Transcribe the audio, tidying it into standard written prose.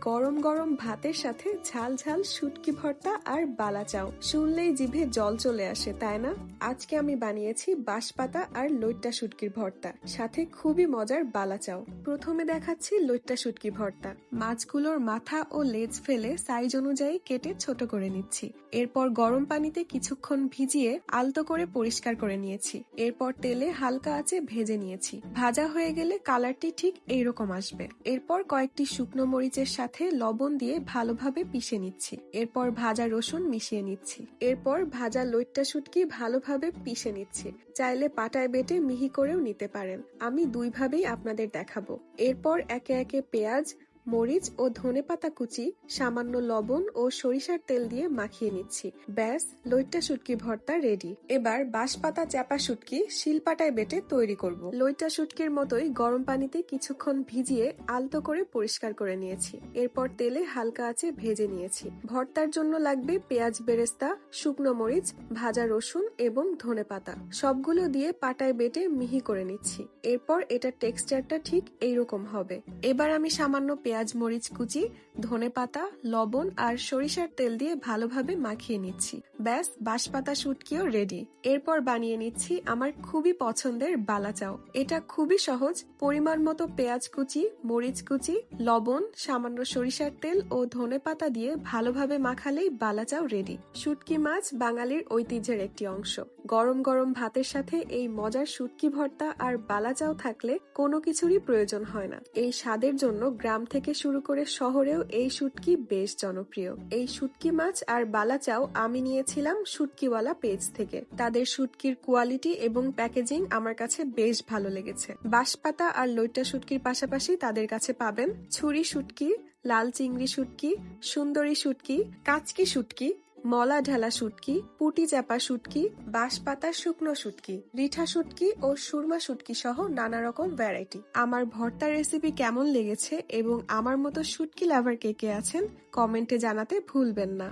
গরম গরম ভাতের সাথে ঝাল ঝাল শুটকি ভর্তা আর বালা চাও শুনলেই জিভে জল চলে আসে, তাই না? আজকে আমি বানিয়েছি বাঁশপাতা আর লইট্টা শুটকির ভর্তা, সাথে খুবই মজার বালা চাও। প্রথমে দেখাচ্ছি লইট্টা শুটকি ভর্তা। মাছগুলোর মাথা ও লেজ ফেলে সাইজ অনুযায়ী কেটে ছোট করে নিচ্ছি। এরপর গরম পানিতে কিছুক্ষণ ভিজিয়ে আলতো করে পরিষ্কার করে নিয়েছি। এরপর তেলে হালকা আঁচে ভেজে নিয়েছি। ভাজা হয়ে গেলে কালারটি ঠিক এইরকম আসবে। এরপর কয়েকটি শুকনো মরিচের সাথে লবণ দিয়ে ভালোভাবে পিষে নিচ্ছি। এরপর ভাজা রসুন মিশিয়ে নিচ্ছি। এরপর ভাজা লইট্টা শুটকি ভালোভাবে পিষে নিচ্ছি। চাইলে পাটায় বেটে মিহি করেও নিতে পারেন। আমি দুইভাবেই আপনাদের দেখাবো। এরপর একে একে পেঁয়াজ, মরিচ ও ধনেপাতা কুচি, সামান্য লবণ ও সরিষার তেল দিয়ে মাখিয়ে নিচ্ছি। ব্যাস, লইট্টা শুটকি ভর্তা রেডি। এবার বাঁশপাতা চাপা শুটকি শিলপাটায় বেটে তৈরি করব। লইট্টা শুটকির মতোই গরম পানিতে কিছুক্ষণ ভিজিয়ে আলতো করে পরিষ্কার করে নিয়েছি। এরপর তেলে হালকা আঁচে ভেজে নিয়েছি। ভর্তার জন্য লাগবে পেঁয়াজ বেরেস্তা, শুকনো মরিচ, ভাজা রসুন এবং ধনেপাতা। সবগুলো দিয়ে পাটায় বেটে মিহি করে নিচ্ছি। এরপর এটার টেক্সচারটা ঠিক এইরকম হবে। এবার আমি সামান্য পেঁয়াজ, মরিচ কুচি, ধনেপাতা, লবণ আর সরিষার তেল দিয়ে ভালোভাবে মাখিয়ে নিচ্ছি। ব্যাস, বাঁশপাতা শুটকিও রেডি। এরপর বানিয়ে নিচ্ছি আমার খুবই পছন্দের বালা চাও। এটা খুবই সহজ। পরিমাণ মতো পেঁয়াজ কুচি, মরিচ কুচি, লবণ, সামান্য সরিষার তেল ও ধনেপাতা দিয়ে ভালোভাবে মাখালেই বালা চাও রেডি। শুটকি মাছ বাঙালির ঐতিহ্যের একটি অংশ। গরম গরম ভাতের সাথে এই মজার শুটকি ভর্তা আর বালা চাও থাকলে কোনো কিছুরই প্রয়োজন হয় না। এই স্বাদের জন্য গ্রাম থেকে শুরু করে শহরেও এই শুটকি বেশ জনপ্রিয়। এই শুটকি মাছ আর বালা চাও আমি নিয়েছিলাম শুটকিওয়ালা পেজ থেকে। তাদের শুটকির কোয়ালিটি এবং প্যাকেজিং আমার কাছে বেশ ভালো লেগেছে। বাঁশপাতা আর লইট্টা শুটকির পাশাপাশি তাদের কাছে পাবেন ছুরি শুটকি, লাল চিংড়ি শুটকি, সুন্দরী শুটকি, কাচকি শুটকি, মলা ঢালা শুটকি, পুটি চাপা শুটকি, বাঁশপাতা শুকনো শুটকি, রিঠা শুটকি ও সুরমা শুটকি সহ নানা রকম ভ্যারাইটি। আমার ভর্তার রেসিপি কেমন লেগেছে এবং আমার মতো শুটকি লাভার কে কে আছেন কমেন্টে জানাতে ভুলবেন না।